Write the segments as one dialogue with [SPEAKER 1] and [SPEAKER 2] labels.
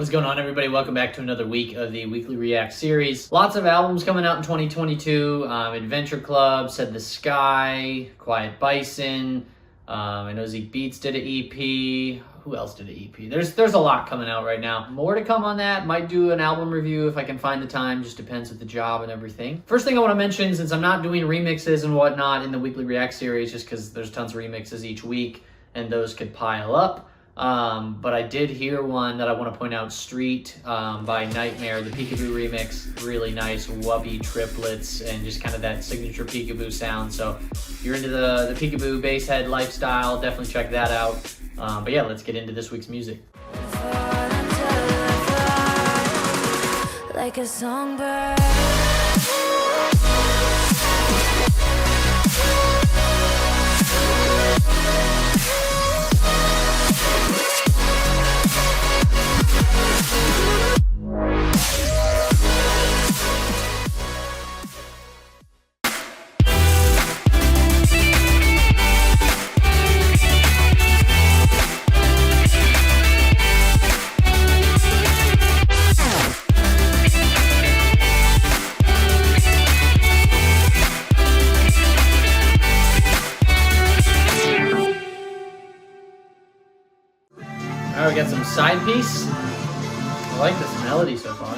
[SPEAKER 1] What's going on, everybody? Welcome back to another week of the Weekly React series. Lots of albums coming out in 2022. Adventure Club, Said the Sky, Quiet Bison. I know Zeke Beats did an EP. Who else did an EP? There's a lot coming out right now. More to come on that. Might do an album review if I can find the time. Just depends with the job and everything. First thing I want to mention, since I'm not doing remixes and whatnot in the Weekly React series, just because there's tons of remixes each week and those could pile up. But I did hear one that I want to point out, Street by Nightmare, the Peekaboo remix. Really nice wubby triplets and just kind of that signature Peekaboo sound. So if you're into the Peekaboo bass head lifestyle, definitely check that out. But yeah, let's get into this week's music.
[SPEAKER 2] Like a songbird.
[SPEAKER 1] Alright, we got some SIDEPIECE. I like this melody so far.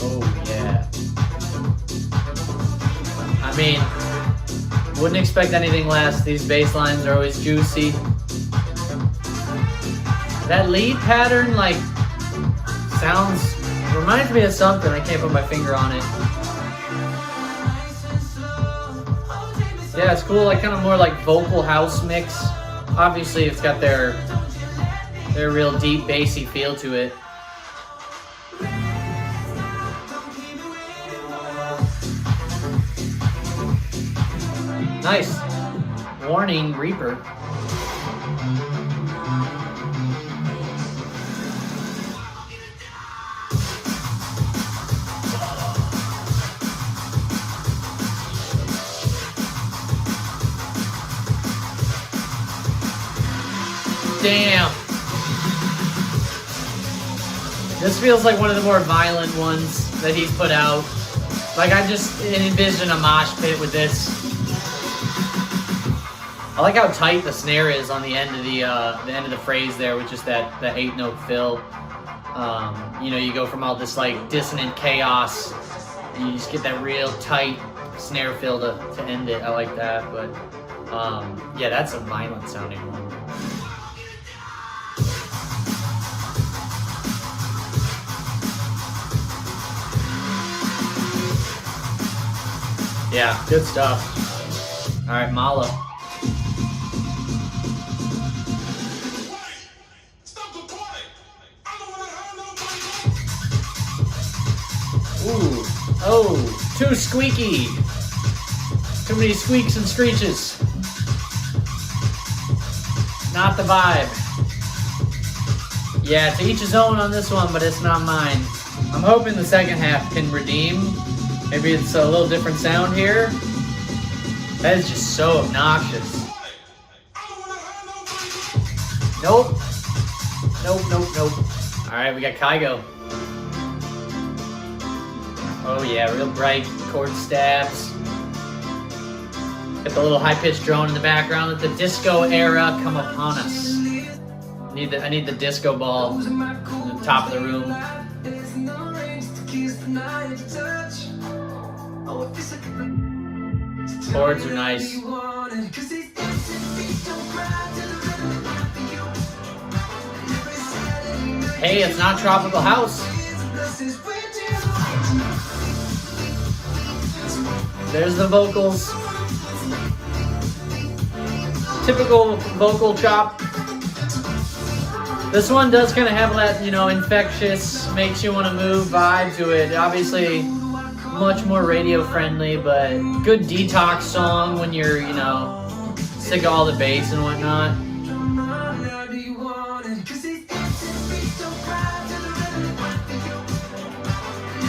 [SPEAKER 1] Oh yeah. I mean, wouldn't expect anything less. These bass lines are always juicy. That lead pattern, like, reminds me of something. I can't put my finger on it. Yeah, it's cool, like kind of more like vocal house mix. Obviously, it's got their real deep, bassy feel to it. Nice. Warning, Reaper. Damn. This feels like one of the more violent ones that he's put out. Like, I just envision a mosh pit with this. I like how tight the snare is on the end of the phrase there with just that 8-note fill. You know, you go from all this like dissonant chaos and you just get that real tight snare fill to end it. I like that, but yeah, that's a violent sounding one. Yeah, good stuff. All right, Malaa. Ooh, oh, too squeaky. Too many squeaks and screeches. Not the vibe. Yeah, to each his own on this one, but it's not mine. I'm hoping the second half can redeem. Maybe it's a little different sound here. That is just so obnoxious. Nope. Nope. Alright, we got Kygo. Oh yeah, real bright chord stabs. Got the little high-pitched drone in the background. Let the disco era come upon us. I need the disco ball in the top of the room. Chords are nice. Hey, it's not Tropical House. There's the vocals. Typical vocal chop. This one does kind of have that, you know, infectious, makes you want to move vibe to it. Obviously, much more radio friendly, but good detox song when you're, you know, sick of all the bass and whatnot.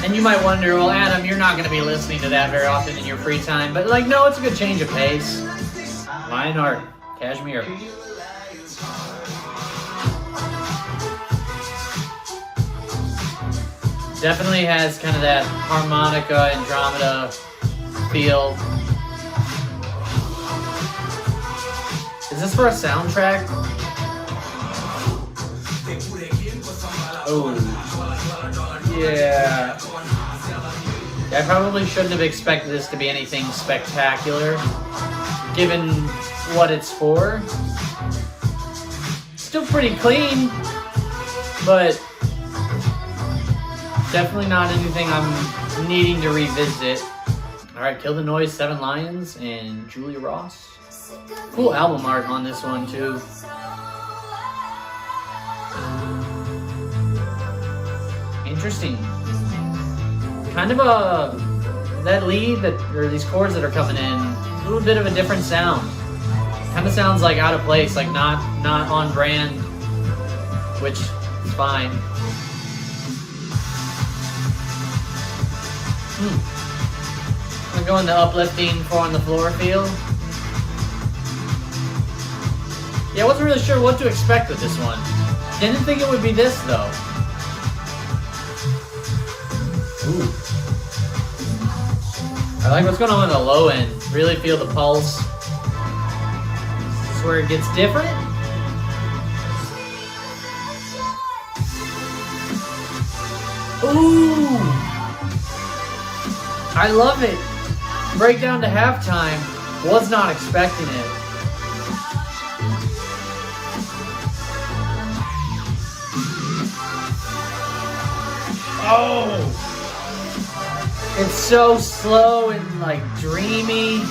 [SPEAKER 1] And you might wonder, well, Adam, you're not going to be listening to that very often in your free time. But, like, no, it's a good change of pace. Lionheart, Kashmir. Definitely has kind of that harmonica, Andromeda feel. Is this for a soundtrack? Oh, yeah. I probably shouldn't have expected this to be anything spectacular, given what it's for. Still pretty clean, but definitely not anything I'm needing to revisit. Alright, Kill the Noise, 7 Lions, and Julia Ross. Cool album art on this one, too. Interesting. Kind of that lead or these chords that are coming in, a little bit of a different sound. Kind of sounds like out of place, like not on brand, which is fine. I'm gonna go in the uplifting 4 on the floor feel. Yeah, I wasn't really sure what to expect with this one. Didn't think it would be this though. Ooh. I like what's going on the low end. Really feel the pulse. This is where it gets different. Ooh! I love it. Breakdown to halftime. Was not expecting it. Oh! It's so slow and like dreamy.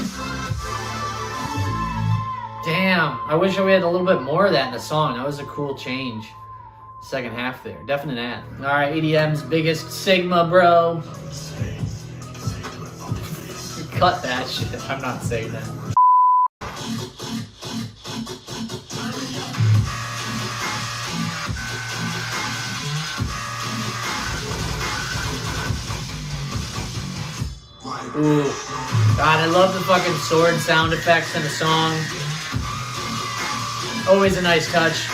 [SPEAKER 1] Damn, I wish we had a little bit more of that in the song. That was a cool change. Second half there, definite ad. All right, EDM's biggest Sigma, bro. Cut that shit. I'm not saying that. Ooh. God, I love the fucking sword sound effects in a song. Always a nice touch.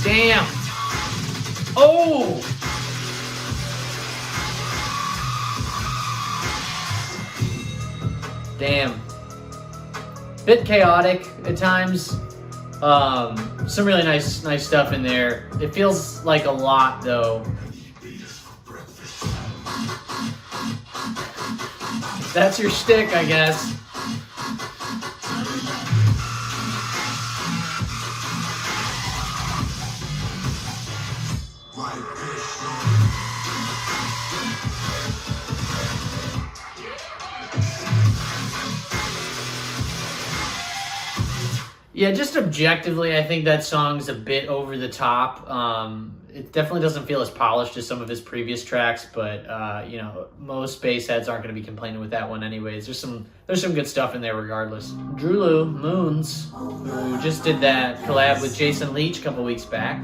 [SPEAKER 1] Damn. Oh! Damn. Bit chaotic at times. Some really nice stuff in there. It feels like a lot though. That's your shtick, I guess. Yeah, just objectively, I think that song's a bit over the top. It definitely doesn't feel as polished as some of his previous tracks, but you know, most bass heads aren't going to be complaining with that one anyways. There's some good stuff in there regardless. DROELOE, MOONZz, who just did that collab with Jason Leach a couple weeks back.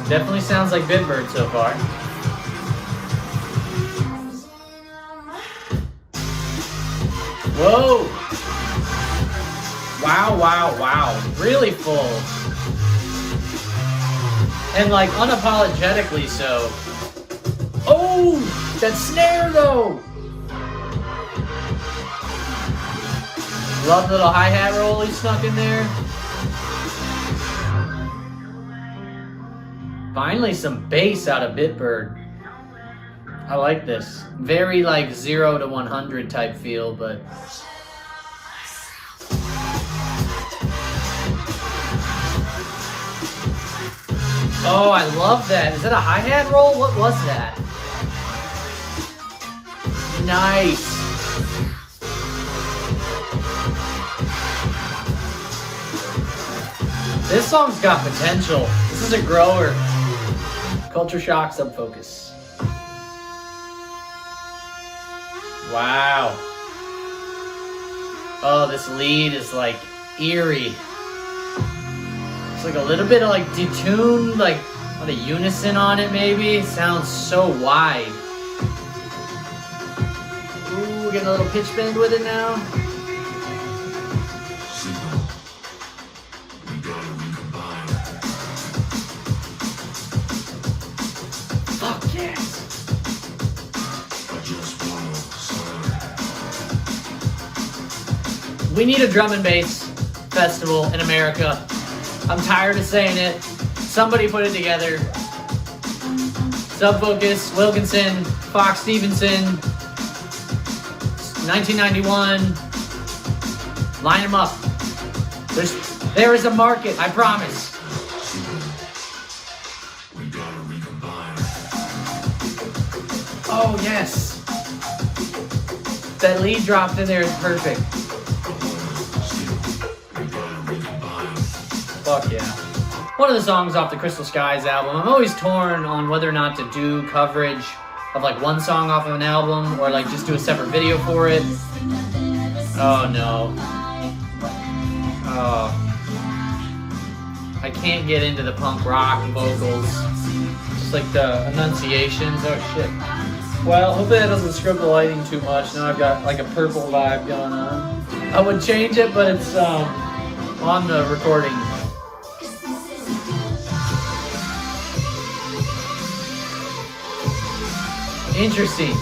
[SPEAKER 1] Definitely sounds like Bitbird so far. Whoa! Wow, wow, wow. Really full. And like unapologetically so. Oh! That snare though! Love the little hi-hat roll he snuck in there. Finally some bass out of Bitbird. I like this. Very like 0 to 100 type feel, but oh, I love that. Is that a hi-hat roll? What was that? Nice. This song's got potential. This is a grower. Culture Shock Subfocus. Wow. Oh, this lead is like eerie. It's like a little bit of like detuned, like a unison on it maybe. It sounds so wide. we're getting a little pitch bend with it now. Fuck yes! We need a drum and bass festival in America. I'm tired of saying it. Somebody put it together. Subfocus, Wilkinson, Fox Stevenson, 1991. Line them up. There is a market, I promise. Oh yes. That lead dropped in there is perfect. Fuck yeah. One of the songs off the Crystal Skies album. I'm always torn on whether or not to do coverage of like one song off of an album or like just do a separate video for it. Oh no. Oh. I can't get into the punk rock vocals. Just like the enunciations. Oh shit. Well, hopefully that doesn't scrub the lighting too much. Now I've got like a purple vibe going on. I would change it, but it's on the recording. Interesting.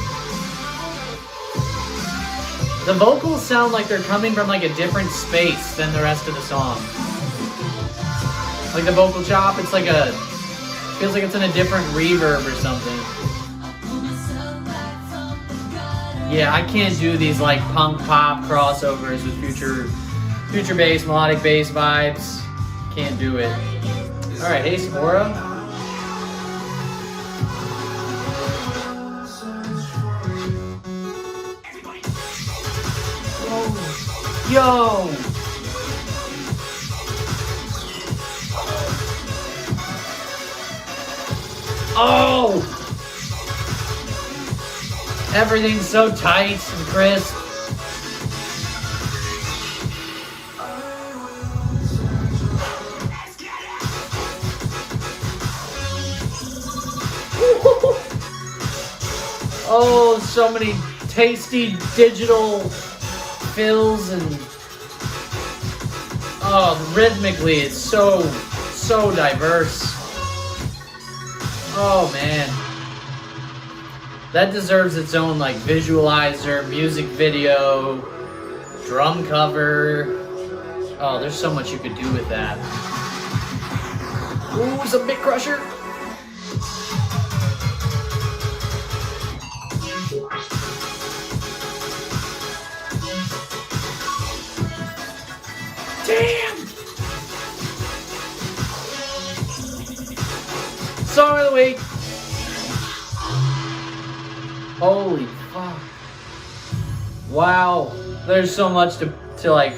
[SPEAKER 1] The vocals sound like they're coming from like a different space than the rest of the song. Like the vocal chop, it's like feels like it's in a different reverb or something. Yeah, I can't do these like punk pop crossovers with future bass, melodic bass vibes. Can't do it. All right, hey Samora. Yo! Oh! Everything's so tight and crisp. Oh, so many tasty digital fills and rhythmically it's so diverse. Oh man, that deserves its own like visualizer, music video, drum cover. Oh, there's so much you could do with that. Ooh, some Bit Crusher. Damn! Song of the week. Holy fuck. Wow. There's so much to like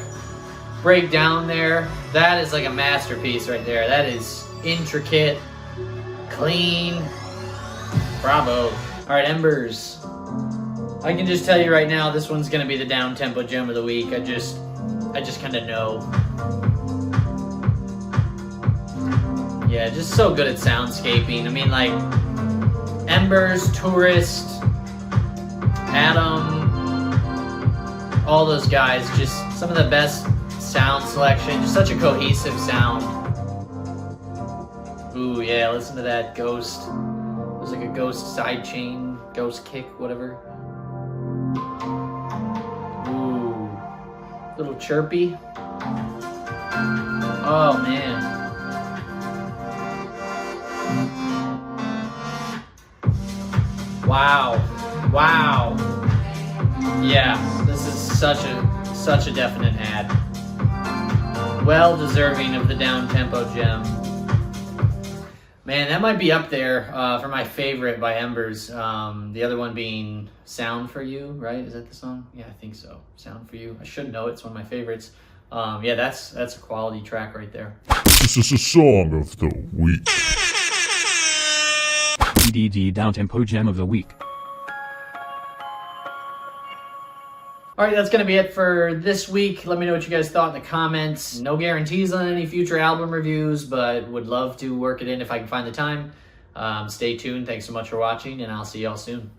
[SPEAKER 1] break down there. That is like a masterpiece right there. That is intricate, clean. Bravo. Alright, EMBRZ. I can just tell you right now, this one's gonna be the down tempo gem of the week. I just kind of know. Yeah, just so good at soundscaping. I mean, like, EMBRZ, Tourist, Adam, all those guys, just some of the best sound selection. Just such a cohesive sound. Ooh, yeah, listen to that Ghost. It was like a Ghost side chain, Ghost kick, whatever. Little chirpy. Oh man. Wow. Wow. Yeah, this is such a definite ad. Well deserving of the down tempo gem. Man, that might be up there for my favorite by EMBRZ. The other one being Sound for You, right? Is that the song? Yeah, I think so. Sound for You. I should know it. It's one of my favorites. Yeah, that's a quality track right there.
[SPEAKER 2] This is a song of the week.
[SPEAKER 3] EDD Downtempo Gem of the Week.
[SPEAKER 1] Alright, that's going to be it for this week. Let me know what you guys thought in the comments. No guarantees on any future album reviews, but would love to work it in if I can find the time. Stay tuned. Thanks so much for watching, and I'll see y'all soon.